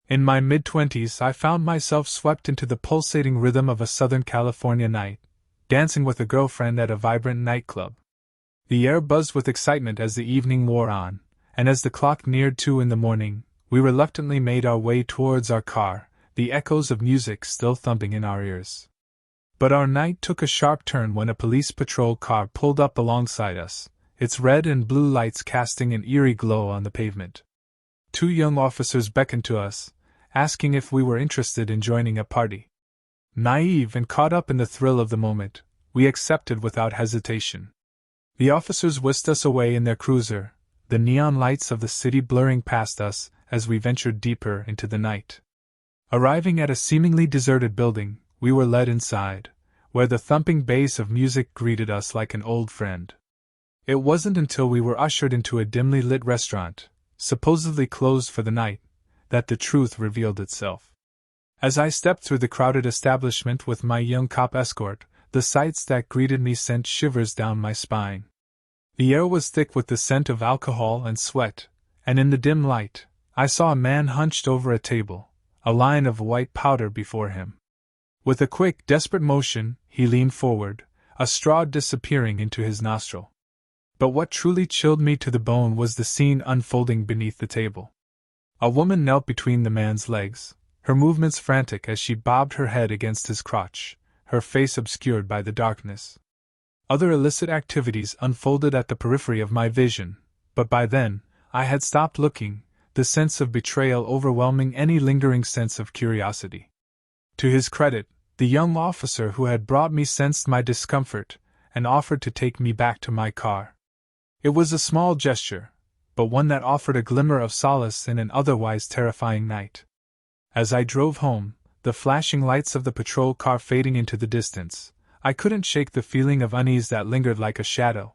In my mid-20s, I found myself swept into the pulsating rhythm of a Southern California night, dancing with a girlfriend at a vibrant nightclub. The air buzzed with excitement as the evening wore on, and as the clock neared 2 in the morning, we reluctantly made our way towards our car, the echoes of music still thumping in our ears. But our night took a sharp turn when a police patrol car pulled up alongside us, its red and blue lights casting an eerie glow on the pavement. 2 young officers beckoned to us, asking if we were interested in joining a party. Naive and caught up in the thrill of the moment, we accepted without hesitation. The officers whisked us away in their cruiser, the neon lights of the city blurring past us as we ventured deeper into the night. Arriving at a seemingly deserted building, we were led inside, where the thumping bass of music greeted us like an old friend. It wasn't until we were ushered into a dimly lit restaurant, supposedly closed for the night, that the truth revealed itself. As I stepped through the crowded establishment with my young cop escort, the sights that greeted me sent shivers down my spine. The air was thick with the scent of alcohol and sweat, and in the dim light, I saw a man hunched over a table, a line of white powder before him. With a quick, desperate motion, he leaned forward, a straw disappearing into his nostril. But what truly chilled me to the bone was the scene unfolding beneath the table. A woman knelt between the man's legs, her movements frantic as she bobbed her head against his crotch, her face obscured by the darkness. Other illicit activities unfolded at the periphery of my vision, but by then, I had stopped looking, the sense of betrayal overwhelming any lingering sense of curiosity. To his credit, the young officer who had brought me sensed my discomfort and offered to take me back to my car. It was a small gesture, but one that offered a glimmer of solace in an otherwise terrifying night. As I drove home, the flashing lights of the patrol car fading into the distance, I couldn't shake the feeling of unease that lingered like a shadow.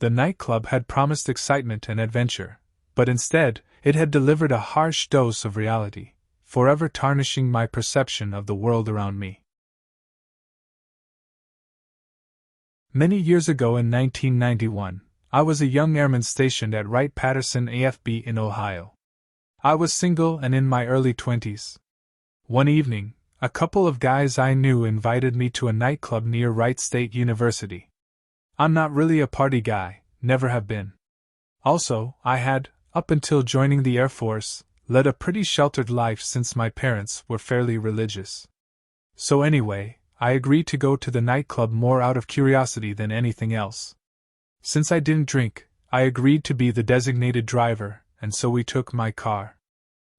The nightclub had promised excitement and adventure, but instead, it had delivered a harsh dose of reality, forever tarnishing my perception of the world around me. Many years ago in 1991, I was a young airman stationed at Wright-Patterson AFB in Ohio. I was single and in my early 20s. One evening, a couple of guys I knew invited me to a nightclub near Wright State University. I'm not really a party guy, never have been. Also, I had, up until joining the Air Force, led a pretty sheltered life since my parents were fairly religious. So anyway, I agreed to go to the nightclub more out of curiosity than anything else. Since I didn't drink, I agreed to be the designated driver, and so we took my car.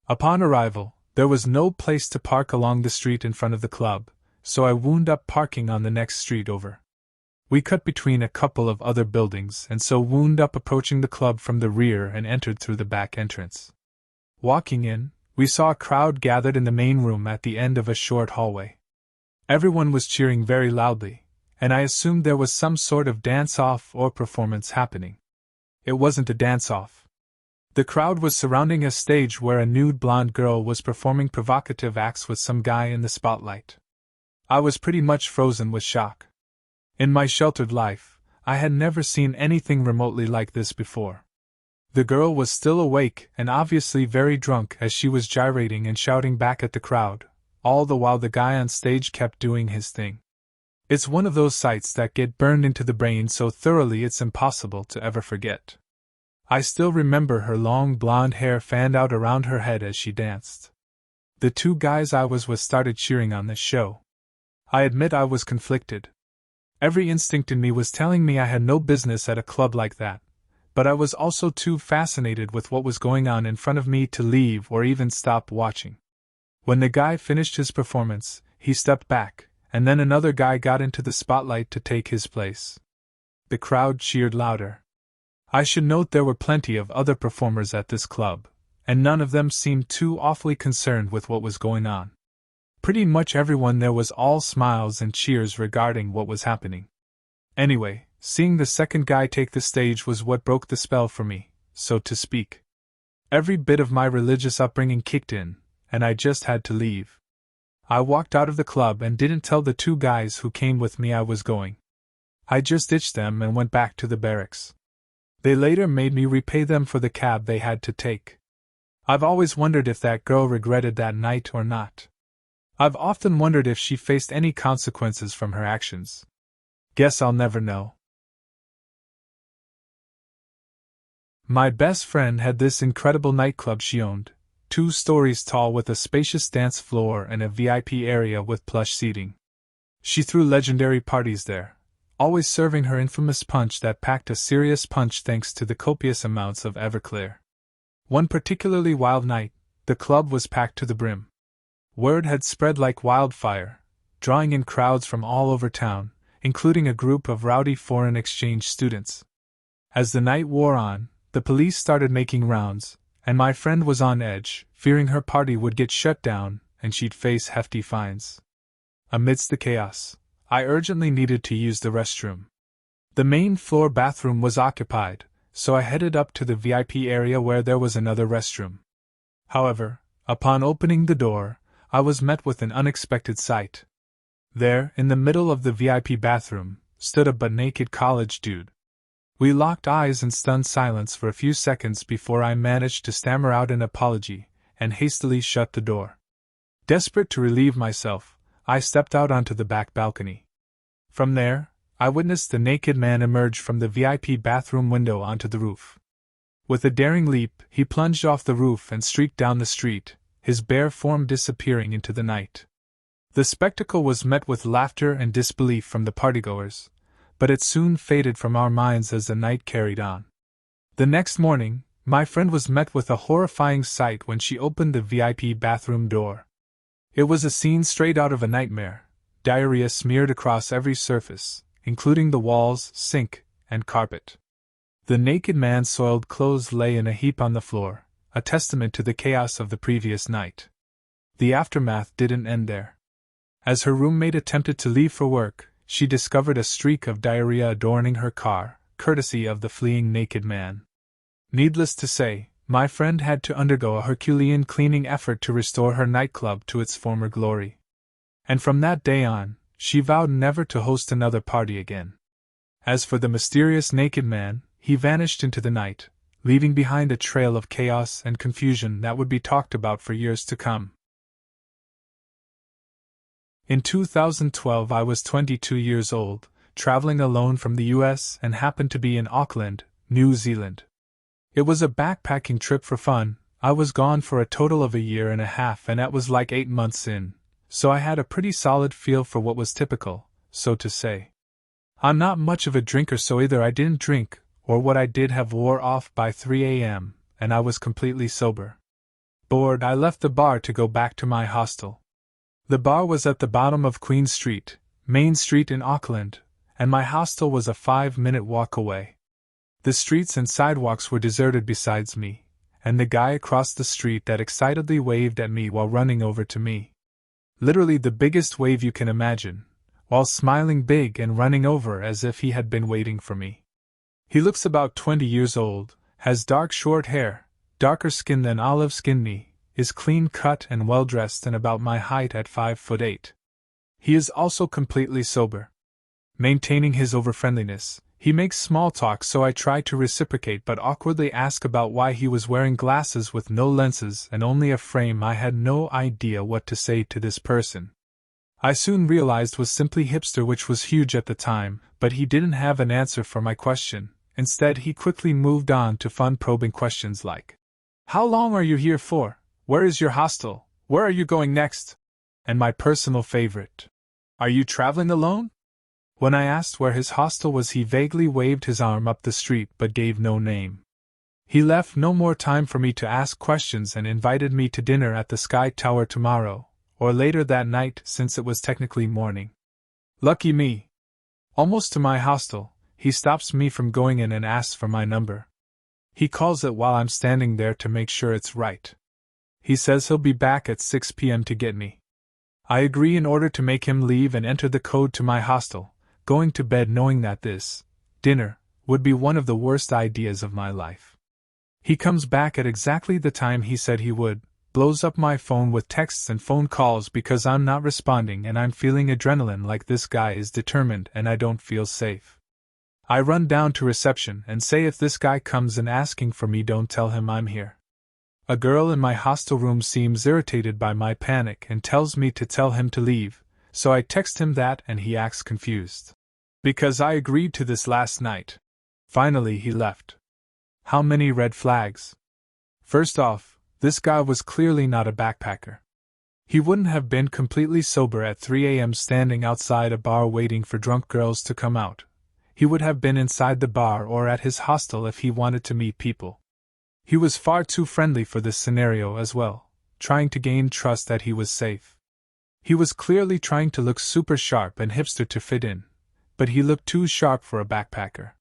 Upon arrival, there was no place to park along the street in front of the club, so I wound up parking on the next street over. We cut between a couple of other buildings and so wound up approaching the club from the rear and entered through the back entrance. Walking in, we saw a crowd gathered in the main room at the end of a short hallway. Everyone was cheering very loudly, and I assumed there was some sort of dance-off or performance happening. It wasn't a dance-off. The crowd was surrounding a stage where a nude blonde girl was performing provocative acts with some guy in the spotlight. I was pretty much frozen with shock. In my sheltered life, I had never seen anything remotely like this before. The girl was still awake and obviously very drunk as she was gyrating and shouting back at the crowd, all the while the guy on stage kept doing his thing. It's one of those sights that get burned into the brain so thoroughly it's impossible to ever forget. I still remember her long blonde hair fanned out around her head as she danced. The 2 guys I was with started cheering on this show. I admit I was conflicted. Every instinct in me was telling me I had no business at a club like that, but I was also too fascinated with what was going on in front of me to leave or even stop watching. When the guy finished his performance, he stepped back, and then another guy got into the spotlight to take his place. The crowd cheered louder. I should note there were plenty of other performers at this club, and none of them seemed too awfully concerned with what was going on. Pretty much everyone there was all smiles and cheers regarding what was happening. Anyway, seeing the second guy take the stage was what broke the spell for me, so to speak. Every bit of my religious upbringing kicked in, and I just had to leave. I walked out of the club and didn't tell the 2 guys who came with me I was going. I just ditched them and went back to the barracks. They later made me repay them for the cab they had to take. I've always wondered if that girl regretted that night or not. I've often wondered if she faced any consequences from her actions. Guess I'll never know. My best friend had this incredible nightclub she owned, 2 stories tall with a spacious dance floor and a VIP area with plush seating. She threw legendary parties there, always serving her infamous punch that packed a serious punch thanks to the copious amounts of Everclear. One particularly wild night, the club was packed to the brim. Word had spread like wildfire, drawing in crowds from all over town, including a group of rowdy foreign exchange students. As the night wore on, the police started making rounds, and my friend was on edge, fearing her party would get shut down and she'd face hefty fines. Amidst the chaos, I urgently needed to use the restroom. The main floor bathroom was occupied, so I headed up to the VIP area where there was another restroom. However, upon opening the door, I was met with an unexpected sight. There, in the middle of the VIP bathroom, stood a butt-naked college dude. We locked eyes in stunned silence for a few seconds before I managed to stammer out an apology and hastily shut the door. Desperate to relieve myself, I stepped out onto the back balcony. From there, I witnessed the naked man emerge from the VIP bathroom window onto the roof. With a daring leap, he plunged off the roof and streaked down the street, his bare form disappearing into the night. The spectacle was met with laughter and disbelief from the partygoers, but it soon faded from our minds as the night carried on. The next morning, my friend was met with a horrifying sight when she opened the VIP bathroom door. It was a scene straight out of a nightmare, diarrhea smeared across every surface, including the walls, sink, and carpet. The naked man's soiled clothes lay in a heap on the floor, a testament to the chaos of the previous night. The aftermath didn't end there. As her roommate attempted to leave for work, she discovered a streak of diarrhea adorning her car, courtesy of the fleeing naked man. Needless to say, my friend had to undergo a Herculean cleaning effort to restore her nightclub to its former glory. And from that day on, she vowed never to host another party again. As for the mysterious naked man, he vanished into the night, leaving behind a trail of chaos and confusion that would be talked about for years to come. In 2012 I was 22 years old, traveling alone from the US and happened to be in Auckland, New Zealand. It was a backpacking trip for fun. I was gone for a total of a year and a half and that was like 8 months in, so I had a pretty solid feel for what was typical, so to say. I'm not much of a drinker, so either I didn't drink, or what I did have wore off by 3 a.m., and I was completely sober. Bored, I left the bar to go back to my hostel. The bar was at the bottom of Queen Street, Main Street in Auckland, and my hostel was a 5-minute walk away. The streets and sidewalks were deserted besides me, and the guy across the street that excitedly waved at me while running over to me. Literally the biggest wave you can imagine, while smiling big and running over as if he had been waiting for me. He looks about 20 years old, has dark short hair, darker skin than olive-skinned me, is clean-cut and well-dressed and about my height at 5'8". He is also completely sober. Maintaining his over-friendliness, he makes small talk, so I try to reciprocate but awkwardly ask about why he was wearing glasses with no lenses and only a frame. I had no idea what to say to this person. I soon realized was simply hipster, which was huge at the time, but he didn't have an answer for my question. Instead, he quickly moved on to fun probing questions like, "How long are you here for? Where is your hostel? Where are you going next?" And my personal favorite, "Are you traveling alone?" When I asked where his hostel was, he vaguely waved his arm up the street but gave no name. He left no more time for me to ask questions and invited me to dinner at the Sky Tower tomorrow, or later that night since it was technically morning. Lucky me. Almost to my hostel, he stops me from going in and asks for my number. He calls it while I'm standing there to make sure it's right. He says he'll be back at 6 p.m. to get me. I agree in order to make him leave and enter the code to my hostel, going to bed knowing that this dinner would be one of the worst ideas of my life. He comes back at exactly the time he said he would, blows up my phone with texts and phone calls because I'm not responding, and I'm feeling adrenaline like this guy is determined and I don't feel safe. I run down to reception and say if this guy comes in asking for me, don't tell him I'm here. A girl in my hostel room seems irritated by my panic and tells me to tell him to leave, so I text him that and he acts confused. Because I agreed to this last night. Finally, he left. How many red flags? First off, this guy was clearly not a backpacker. He wouldn't have been completely sober at 3 a.m. standing outside a bar waiting for drunk girls to come out. He would have been inside the bar or at his hostel if he wanted to meet people. He was far too friendly for this scenario as well, trying to gain trust that he was safe. He was clearly trying to look super sharp and hipster to fit in, but he looked too sharp for a backpacker.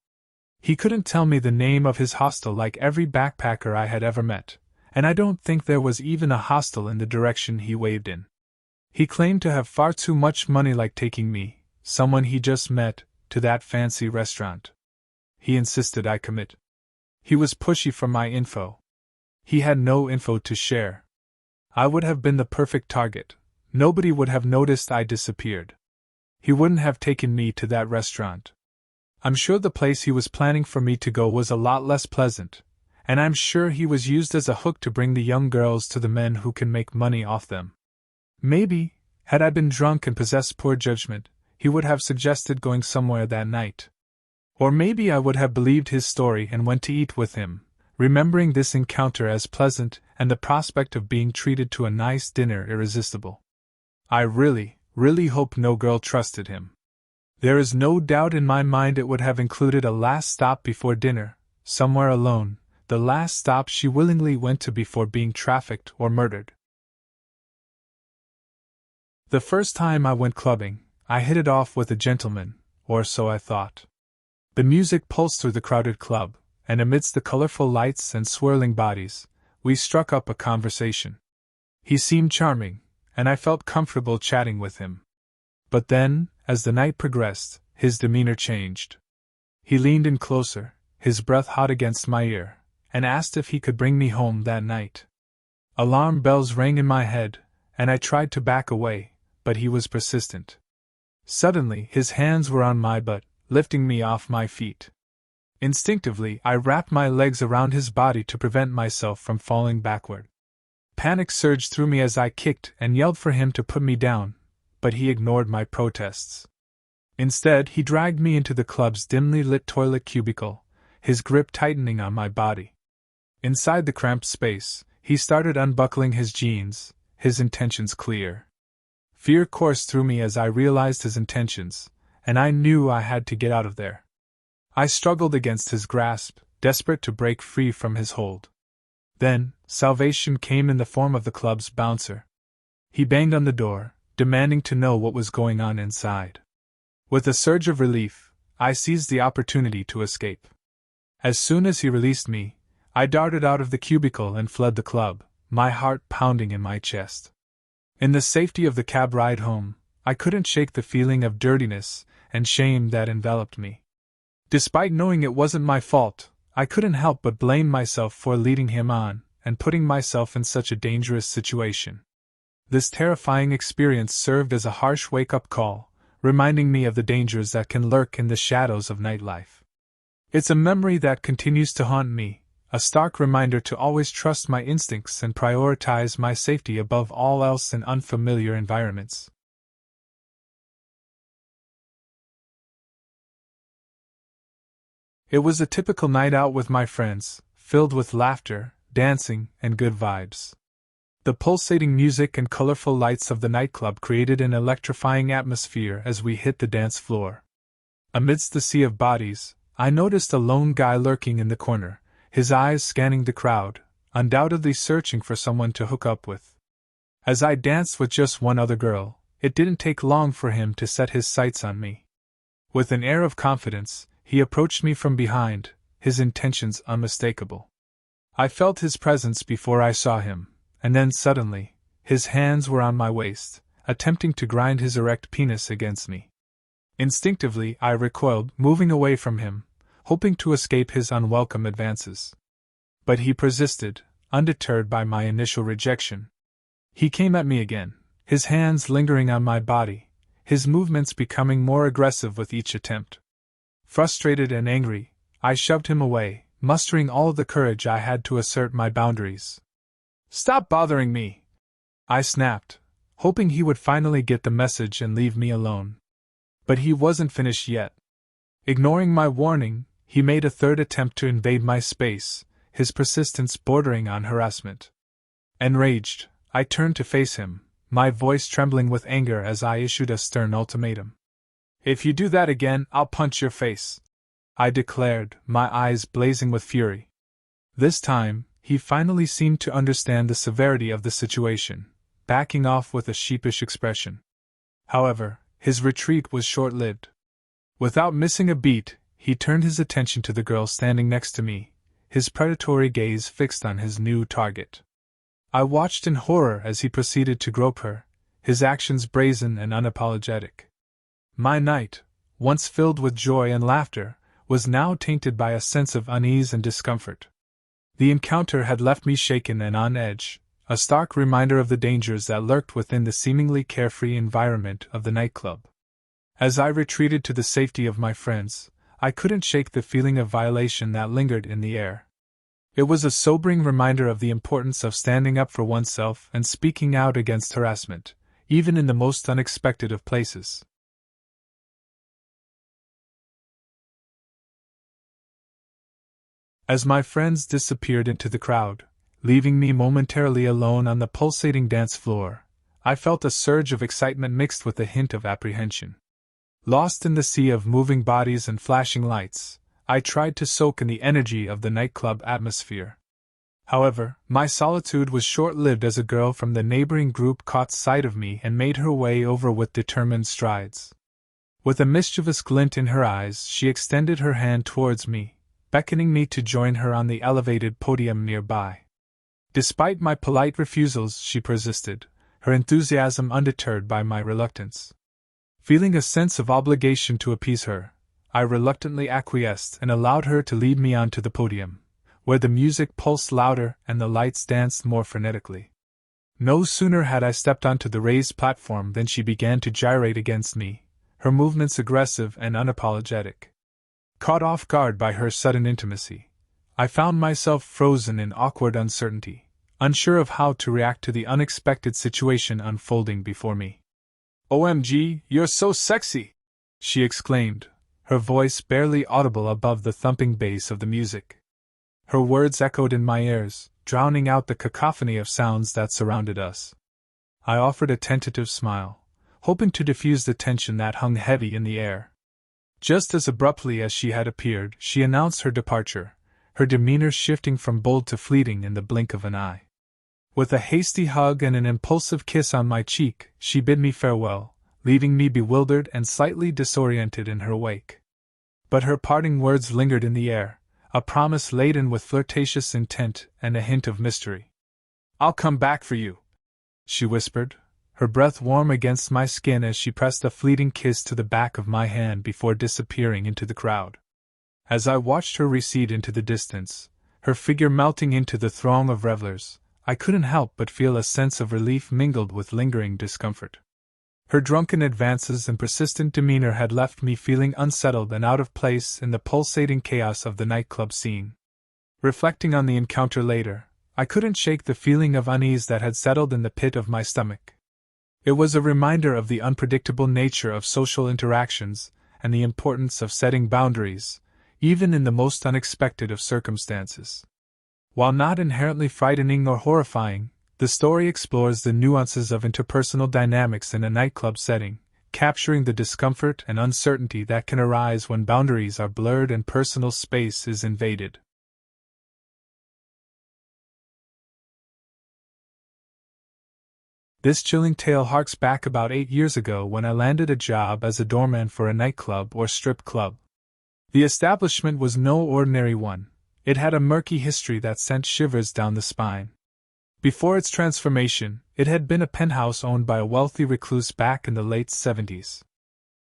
He couldn't tell me the name of his hostel like every backpacker I had ever met, and I don't think there was even a hostel in the direction he waved in. He claimed to have far too much money, like taking me, someone he just met, to that fancy restaurant. He insisted I commit. He was pushy for my info. He had no info to share. I would have been the perfect target. Nobody would have noticed I disappeared. He wouldn't have taken me to that restaurant. I'm sure the place he was planning for me to go was a lot less pleasant, and I'm sure he was used as a hook to bring the young girls to the men who can make money off them. Maybe, had I been drunk and possessed poor judgment, he would have suggested going somewhere that night. Or maybe I would have believed his story and went to eat with him, remembering this encounter as pleasant and the prospect of being treated to a nice dinner irresistible. I really hope no girl trusted him. There is no doubt in my mind it would have included a last stop before dinner, somewhere alone, the last stop she willingly went to before being trafficked or murdered. The first time I went clubbing, I hit it off with a gentleman, or so I thought. The music pulsed through the crowded club, and amidst the colorful lights and swirling bodies, we struck up a conversation. He seemed charming, and I felt comfortable chatting with him. But then, as the night progressed, his demeanor changed. He leaned in closer, his breath hot against my ear, and asked if he could bring me home that night. Alarm bells rang in my head, and I tried to back away, but he was persistent. Suddenly, his hands were on my butt, lifting me off my feet. Instinctively, I wrapped my legs around his body to prevent myself from falling backward. Panic surged through me as I kicked and yelled for him to put me down, but he ignored my protests. Instead, he dragged me into the club's dimly lit toilet cubicle, his grip tightening on my body. Inside the cramped space, he started unbuckling his jeans, his intentions clear. Fear coursed through me as I realized his intentions, and I knew I had to get out of there. I struggled against his grasp, desperate to break free from his hold. Then, salvation came in the form of the club's bouncer. He banged on the door, demanding to know what was going on inside. With a surge of relief, I seized the opportunity to escape. As soon as he released me, I darted out of the cubicle and fled the club, my heart pounding in my chest. In the safety of the cab ride home, I couldn't shake the feeling of dirtiness and shame that enveloped me. Despite knowing it wasn't my fault, I couldn't help but blame myself for leading him on and putting myself in such a dangerous situation. This terrifying experience served as a harsh wake-up call, reminding me of the dangers that can lurk in the shadows of nightlife. It's a memory that continues to haunt me, a stark reminder to always trust my instincts and prioritize my safety above all else in unfamiliar environments. It was a typical night out with my friends, filled with laughter, dancing, and good vibes. The pulsating music and colorful lights of the nightclub created an electrifying atmosphere as we hit the dance floor. Amidst the sea of bodies, I noticed a lone guy lurking in the corner, his eyes scanning the crowd, undoubtedly searching for someone to hook up with. As I danced with just one other girl, it didn't take long for him to set his sights on me. With an air of confidence, he approached me from behind, his intentions unmistakable. I felt his presence before I saw him, and then suddenly, his hands were on my waist, attempting to grind his erect penis against me. Instinctively, I recoiled, moving away from him, hoping to escape his unwelcome advances. But he persisted, undeterred by my initial rejection. He came at me again, his hands lingering on my body, his movements becoming more aggressive with each attempt. Frustrated and angry, I shoved him away, mustering all the courage I had to assert my boundaries. Stop bothering me! I snapped, hoping he would finally get the message and leave me alone. But he wasn't finished yet. Ignoring my warning, he made a third attempt to invade my space, his persistence bordering on harassment. Enraged, I turned to face him, my voice trembling with anger as I issued a stern ultimatum. If you do that again, I'll punch your face, I declared, my eyes blazing with fury. This time, he finally seemed to understand the severity of the situation, backing off with a sheepish expression. However, his retreat was short-lived. Without missing a beat, he turned his attention to the girl standing next to me, his predatory gaze fixed on his new target. I watched in horror as he proceeded to grope her, his actions brazen and unapologetic. My night, once filled with joy and laughter, was now tainted by a sense of unease and discomfort. The encounter had left me shaken and on edge, a stark reminder of the dangers that lurked within the seemingly carefree environment of the nightclub. As I retreated to the safety of my friends, I couldn't shake the feeling of violation that lingered in the air. It was a sobering reminder of the importance of standing up for oneself and speaking out against harassment, even in the most unexpected of places. As my friends disappeared into the crowd, leaving me momentarily alone on the pulsating dance floor, I felt a surge of excitement mixed with a hint of apprehension. Lost in the sea of moving bodies and flashing lights, I tried to soak in the energy of the nightclub atmosphere. However, my solitude was short-lived as a girl from the neighboring group caught sight of me and made her way over with determined strides. With a mischievous glint in her eyes, she extended her hand towards me, beckoning me to join her on the elevated podium nearby. Despite my polite refusals, she persisted, her enthusiasm undeterred by my reluctance. Feeling a sense of obligation to appease her, I reluctantly acquiesced and allowed her to lead me onto the podium, where the music pulsed louder and the lights danced more frenetically. No sooner had I stepped onto the raised platform than she began to gyrate against me, her movements aggressive and unapologetic. Caught off guard by her sudden intimacy, I found myself frozen in awkward uncertainty, unsure of how to react to the unexpected situation unfolding before me. "OMG, you're so sexy!" she exclaimed, her voice barely audible above the thumping bass of the music. Her words echoed in my ears, drowning out the cacophony of sounds that surrounded us. I offered a tentative smile, hoping to diffuse the tension that hung heavy in the air. Just as abruptly as she had appeared, she announced her departure, her demeanor shifting from bold to fleeting in the blink of an eye. With a hasty hug and an impulsive kiss on my cheek, she bid me farewell, leaving me bewildered and slightly disoriented in her wake. But her parting words lingered in the air, a promise laden with flirtatious intent and a hint of mystery. "I'll come back for you," she whispered, her breath warm against my skin as she pressed a fleeting kiss to the back of my hand before disappearing into the crowd. As I watched her recede into the distance, her figure melting into the throng of revelers, I couldn't help but feel a sense of relief mingled with lingering discomfort. Her drunken advances and persistent demeanor had left me feeling unsettled and out of place in the pulsating chaos of the nightclub scene. Reflecting on the encounter later, I couldn't shake the feeling of unease that had settled in the pit of my stomach. It was a reminder of the unpredictable nature of social interactions and the importance of setting boundaries, even in the most unexpected of circumstances. While not inherently frightening or horrifying, the story explores the nuances of interpersonal dynamics in a nightclub setting, capturing the discomfort and uncertainty that can arise when boundaries are blurred and personal space is invaded. This chilling tale harks back about 8 years ago when I landed a job as a doorman for a nightclub or strip club. The establishment was no ordinary one. It had a murky history that sent shivers down the spine. Before its transformation, it had been a penthouse owned by a wealthy recluse back in the late 70s.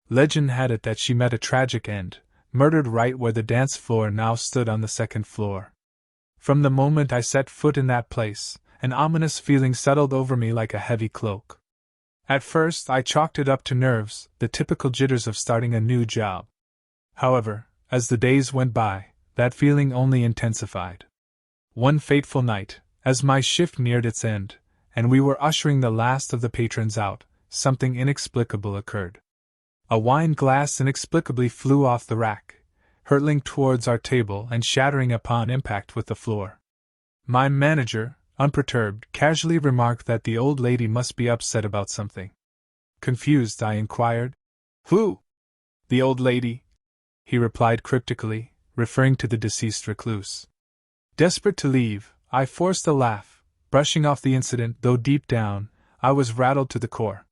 Legend had it that she met a tragic end, murdered right where the dance floor now stood on the second floor. From the moment I set foot in that place, an ominous feeling settled over me like a heavy cloak. At first, I chalked it up to nerves, the typical jitters of starting a new job. However, as the days went by, that feeling only intensified. One fateful night, As my shift neared its end, and we were ushering the last of the patrons out, something inexplicable occurred. A wine glass inexplicably flew off the rack, hurtling towards our table and shattering upon impact with the floor. My manager, unperturbed, casually remarked that the old lady must be upset about something. Confused, I inquired, "Who?" "The old lady," he replied cryptically, referring to the deceased recluse. Desperate to leave, I forced a laugh, brushing off the incident, though deep down, I was rattled to the core.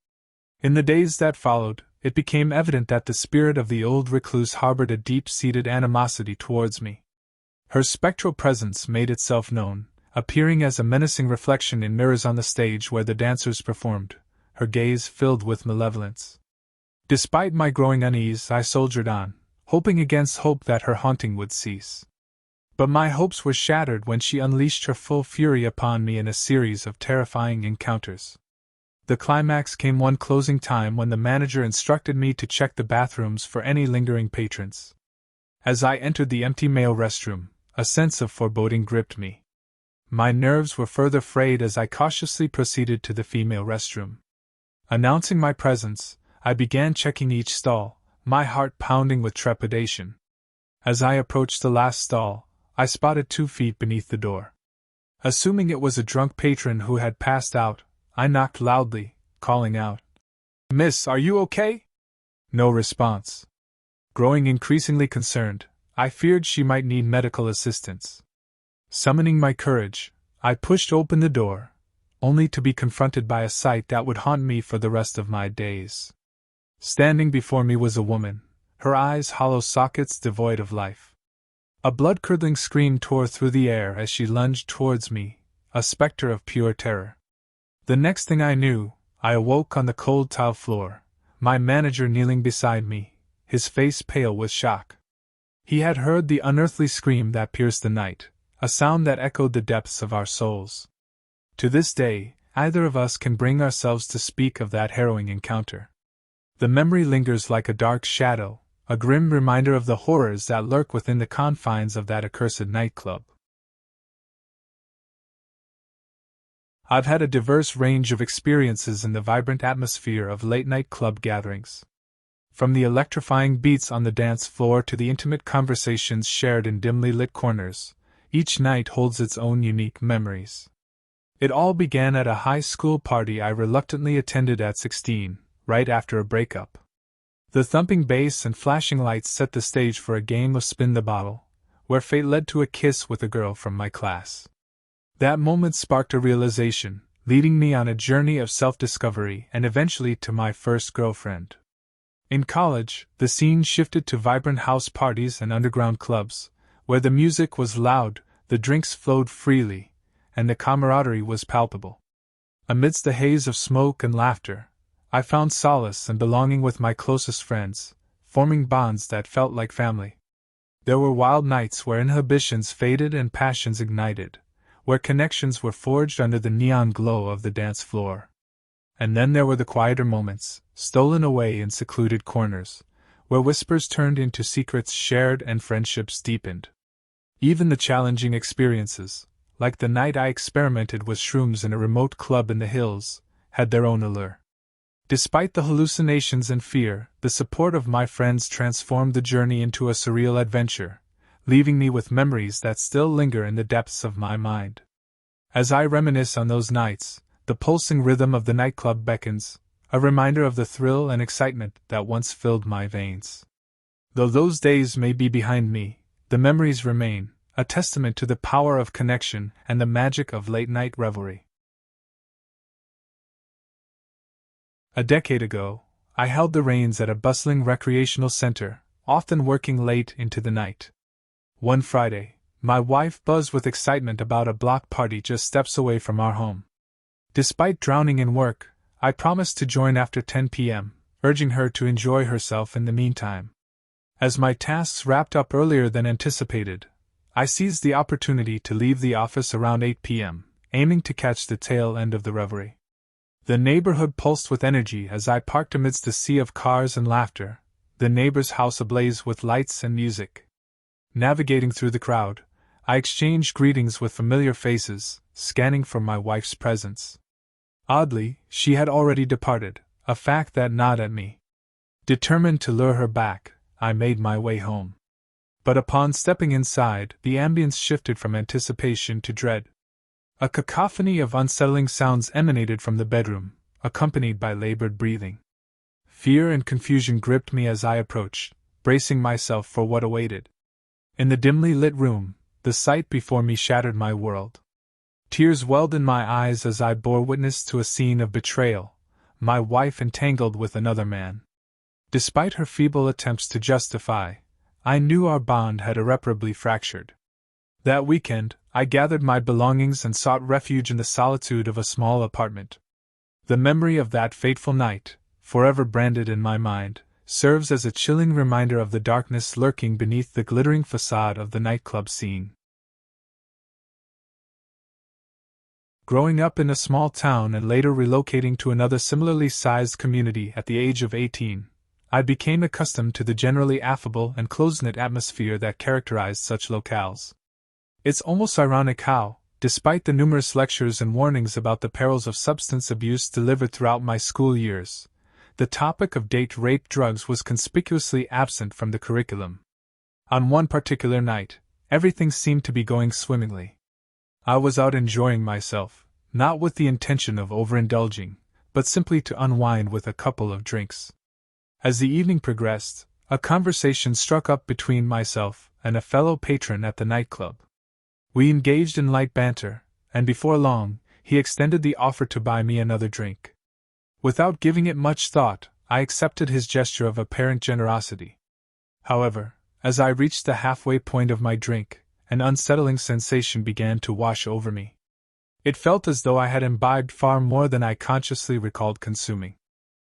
In the days that followed, it became evident that the spirit of the old recluse harbored a deep-seated animosity towards me. Her spectral presence made itself known, appearing as a menacing reflection in mirrors on the stage where the dancers performed, her gaze filled with malevolence. Despite my growing unease, I soldiered on, hoping against hope that her haunting would cease. But my hopes were shattered when she unleashed her full fury upon me in a series of terrifying encounters. The climax came one closing time when the manager instructed me to check the bathrooms for any lingering patrons. As I entered the empty male restroom, a sense of foreboding gripped me. My nerves were further frayed as I cautiously proceeded to the female restroom. Announcing my presence, I began checking each stall, my heart pounding with trepidation. As I approached the last stall, I spotted 2 feet beneath the door. Assuming it was a drunk patron who had passed out, I knocked loudly, calling out, "Miss, are you okay?" No response. Growing increasingly concerned, I feared she might need medical assistance. Summoning my courage, I pushed open the door, only to be confronted by a sight that would haunt me for the rest of my days. Standing before me was a woman, her eyes hollow sockets devoid of life. A blood-curdling scream tore through the air as she lunged towards me, a specter of pure terror. The next thing I knew, I awoke on the cold tile floor, my manager kneeling beside me, his face pale with shock. He had heard the unearthly scream that pierced the night, a sound that echoed the depths of our souls. To this day, neither of us can bring ourselves to speak of that harrowing encounter. The memory lingers like a dark shadow, a grim reminder of the horrors that lurk within the confines of that accursed nightclub. I've had a diverse range of experiences in the vibrant atmosphere of late-night club gatherings. From the electrifying beats on the dance floor to the intimate conversations shared in dimly lit corners, each night holds its own unique memories. It all began at a high school party I reluctantly attended at 16, right after a breakup. The thumping bass and flashing lights set the stage for a game of spin the bottle, where fate led to a kiss with a girl from my class. That moment sparked a realization, leading me on a journey of self-discovery and eventually to my first girlfriend. In college, the scene shifted to vibrant house parties and underground clubs, where the music was loud, the drinks flowed freely, and the camaraderie was palpable. Amidst the haze of smoke and laughter, I found solace and belonging with my closest friends, forming bonds that felt like family. There were wild nights where inhibitions faded and passions ignited, where connections were forged under the neon glow of the dance floor. And then there were the quieter moments, stolen away in secluded corners, where whispers turned into secrets shared and friendships deepened. Even the challenging experiences, like the night I experimented with shrooms in a remote club in the hills, had their own allure. Despite the hallucinations and fear, the support of my friends transformed the journey into a surreal adventure, leaving me with memories that still linger in the depths of my mind. As I reminisce on those nights, the pulsing rhythm of the nightclub beckons, a reminder of the thrill and excitement that once filled my veins. Though those days may be behind me, the memories remain, a testament to the power of connection and the magic of late-night revelry. A decade ago, I held the reins at a bustling recreational center, often working late into the night. One Friday, my wife buzzed with excitement about a block party just steps away from our home. Despite drowning in work, I promised to join after 10 p.m., urging her to enjoy herself in the meantime. As my tasks wrapped up earlier than anticipated, I seized the opportunity to leave the office around 8 p.m., aiming to catch the tail end of the revelry. The neighborhood pulsed with energy as I parked amidst a sea of cars and laughter, the neighbor's house ablaze with lights and music. Navigating through the crowd, I exchanged greetings with familiar faces, scanning for my wife's presence. Oddly, she had already departed, a fact that gnawed at me. Determined to lure her back, I made my way home. But upon stepping inside, the ambience shifted from anticipation to dread. A cacophony of unsettling sounds emanated from the bedroom, accompanied by labored breathing. Fear and confusion gripped me as I approached, bracing myself for what awaited. In the dimly lit room, the sight before me shattered my world. Tears welled in my eyes as I bore witness to a scene of betrayal, my wife entangled with another man. Despite her feeble attempts to justify, I knew our bond had irreparably fractured. That weekend, I gathered my belongings and sought refuge in the solitude of a small apartment. The memory of that fateful night, forever branded in my mind, serves as a chilling reminder of the darkness lurking beneath the glittering facade of the nightclub scene. Growing up in a small town and later relocating to another similarly sized community at the age of 18, I became accustomed to the generally affable and close-knit atmosphere that characterized such locales. It's almost ironic how, despite the numerous lectures and warnings about the perils of substance abuse delivered throughout my school years, the topic of date rape drugs was conspicuously absent from the curriculum. On one particular night, everything seemed to be going swimmingly. I was out enjoying myself, not with the intention of overindulging, but simply to unwind with a couple of drinks. As the evening progressed, a conversation struck up between myself and a fellow patron at the nightclub. We engaged in light banter, and before long, he extended the offer to buy me another drink. Without giving it much thought, I accepted his gesture of apparent generosity. However, as I reached the halfway point of my drink, an unsettling sensation began to wash over me. It felt as though I had imbibed far more than I consciously recalled consuming.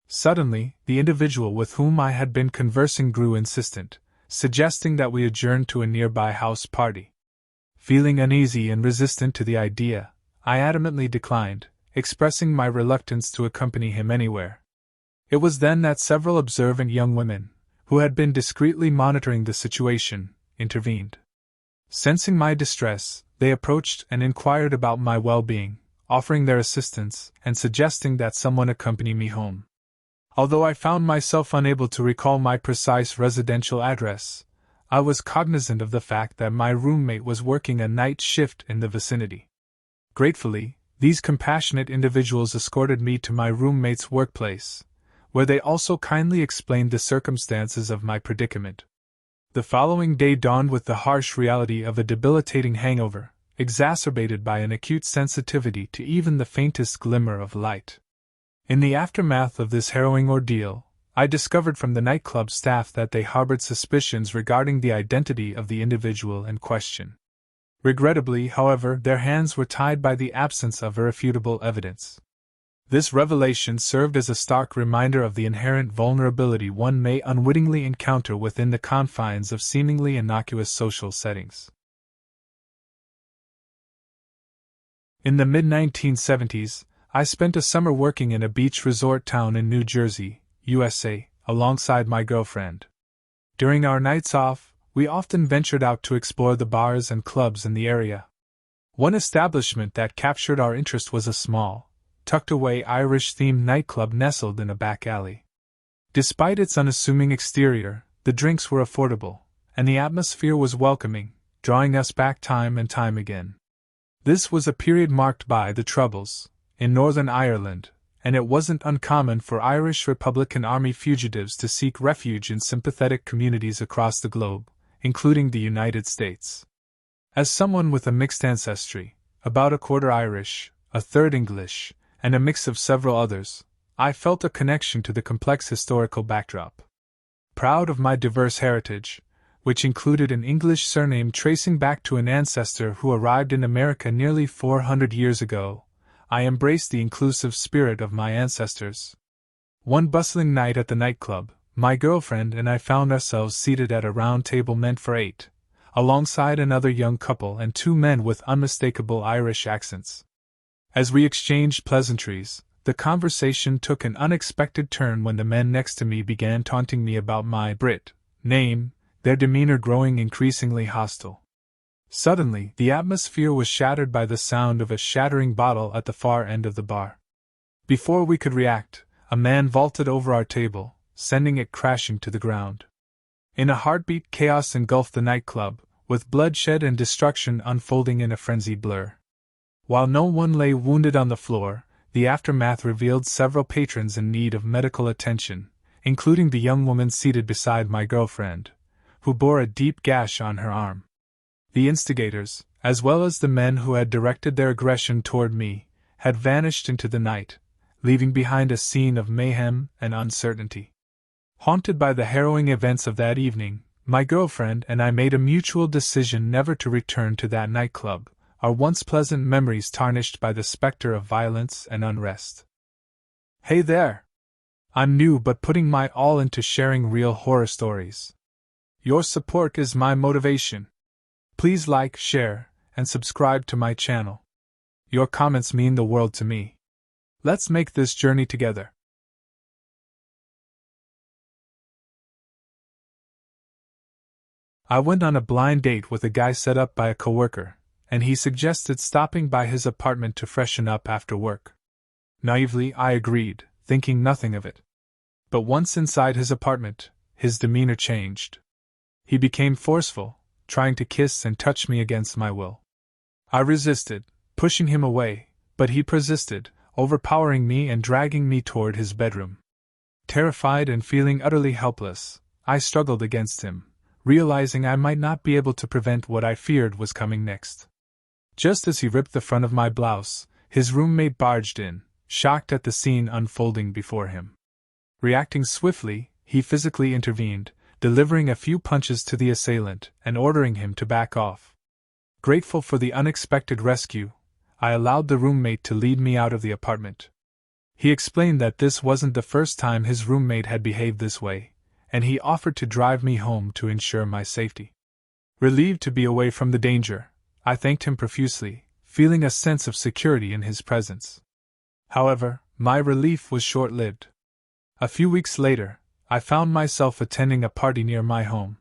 Suddenly, the individual with whom I had been conversing grew insistent, suggesting that we adjourn to a nearby house party. Feeling uneasy and resistant to the idea, I adamantly declined, expressing my reluctance to accompany him anywhere. It was then that several observant young women, who had been discreetly monitoring the situation, intervened. Sensing my distress, they approached and inquired about my well-being, offering their assistance and suggesting that someone accompany me home. Although I found myself unable to recall my precise residential address, I was cognizant of the fact that my roommate was working a night shift in the vicinity. Gratefully, these compassionate individuals escorted me to my roommate's workplace, where they also kindly explained the circumstances of my predicament. The following day dawned with the harsh reality of a debilitating hangover, exacerbated by an acute sensitivity to even the faintest glimmer of light. In the aftermath of this harrowing ordeal, I discovered from the nightclub staff that they harbored suspicions regarding the identity of the individual in question. Regrettably, however, their hands were tied by the absence of irrefutable evidence. This revelation served as a stark reminder of the inherent vulnerability one may unwittingly encounter within the confines of seemingly innocuous social settings. In the mid-1970s, I spent a summer working in a beach resort town in New Jersey, USA, alongside my girlfriend. During our nights off, we often ventured out to explore the bars and clubs in the area. One establishment that captured our interest was a small, tucked-away Irish-themed nightclub nestled in a back alley. Despite its unassuming exterior, the drinks were affordable, and the atmosphere was welcoming, drawing us back time and time again. This was a period marked by the Troubles in Northern Ireland, and it wasn't uncommon for Irish Republican Army fugitives to seek refuge in sympathetic communities across the globe, including the United States. As someone with a mixed ancestry, about a quarter Irish, a third English, and a mix of several others, I felt a connection to the complex historical backdrop. Proud of my diverse heritage, which included an English surname tracing back to an ancestor who arrived in America nearly 400 years ago, I embraced the inclusive spirit of my ancestors. One bustling night at the nightclub, my girlfriend and I found ourselves seated at a round table meant for 8, alongside another young couple and 2 men with unmistakable Irish accents. As we exchanged pleasantries, the conversation took an unexpected turn when the men next to me began taunting me about my Brit name, their demeanor growing increasingly hostile. Suddenly, the atmosphere was shattered by the sound of a shattering bottle at the far end of the bar. Before we could react, a man vaulted over our table, sending it crashing to the ground. In a heartbeat, chaos engulfed the nightclub, with bloodshed and destruction unfolding in a frenzied blur. While no one lay wounded on the floor, the aftermath revealed several patrons in need of medical attention, including the young woman seated beside my girlfriend, who bore a deep gash on her arm. The instigators, as well as the men who had directed their aggression toward me, had vanished into the night, leaving behind a scene of mayhem and uncertainty. Haunted by the harrowing events of that evening, my girlfriend and I made a mutual decision never to return to that nightclub, our once pleasant memories tarnished by the specter of violence and unrest. Hey there! I'm new but putting my all into sharing real horror stories. Your support is my motivation. Please like, share, and subscribe to my channel. Your comments mean the world to me. Let's make this journey together. I went on a blind date with a guy set up by a coworker, and he suggested stopping by his apartment to freshen up after work. Naively, I agreed, thinking nothing of it. But once inside his apartment, his demeanor changed. He became forceful, trying to kiss and touch me against my will. I resisted, pushing him away, but he persisted, overpowering me and dragging me toward his bedroom. Terrified and feeling utterly helpless, I struggled against him, realizing I might not be able to prevent what I feared was coming next. Just as he ripped the front of my blouse, his roommate barged in, shocked at the scene unfolding before him. Reacting swiftly, he physically intervened, delivering a few punches to the assailant and ordering him to back off. Grateful for the unexpected rescue, I allowed the roommate to lead me out of the apartment. He explained that this wasn't the first time his roommate had behaved this way, and he offered to drive me home to ensure my safety. Relieved to be away from the danger, I thanked him profusely, feeling a sense of security in his presence. However, my relief was short-lived. A few weeks later, I found myself attending a party near my home.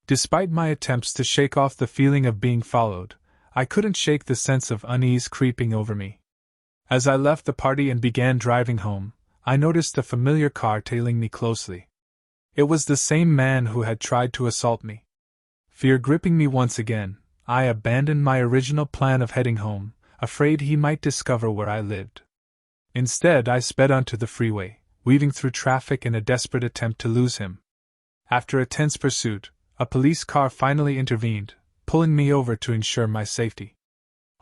Despite my attempts to shake off the feeling of being followed, I couldn't shake the sense of unease creeping over me. As I left the party and began driving home, I noticed a familiar car tailing me closely. It was the same man who had tried to assault me. Fear gripping me once again, I abandoned my original plan of heading home, afraid he might discover where I lived. Instead, I sped onto the freeway, weaving through traffic in a desperate attempt to lose him. After a tense pursuit, a police car finally intervened, pulling me over to ensure my safety.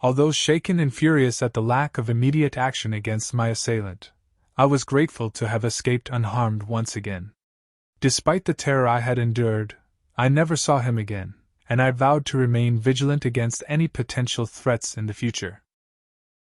Although shaken and furious at the lack of immediate action against my assailant, I was grateful to have escaped unharmed once again. Despite the terror I had endured, I never saw him again, and I vowed to remain vigilant against any potential threats in the future.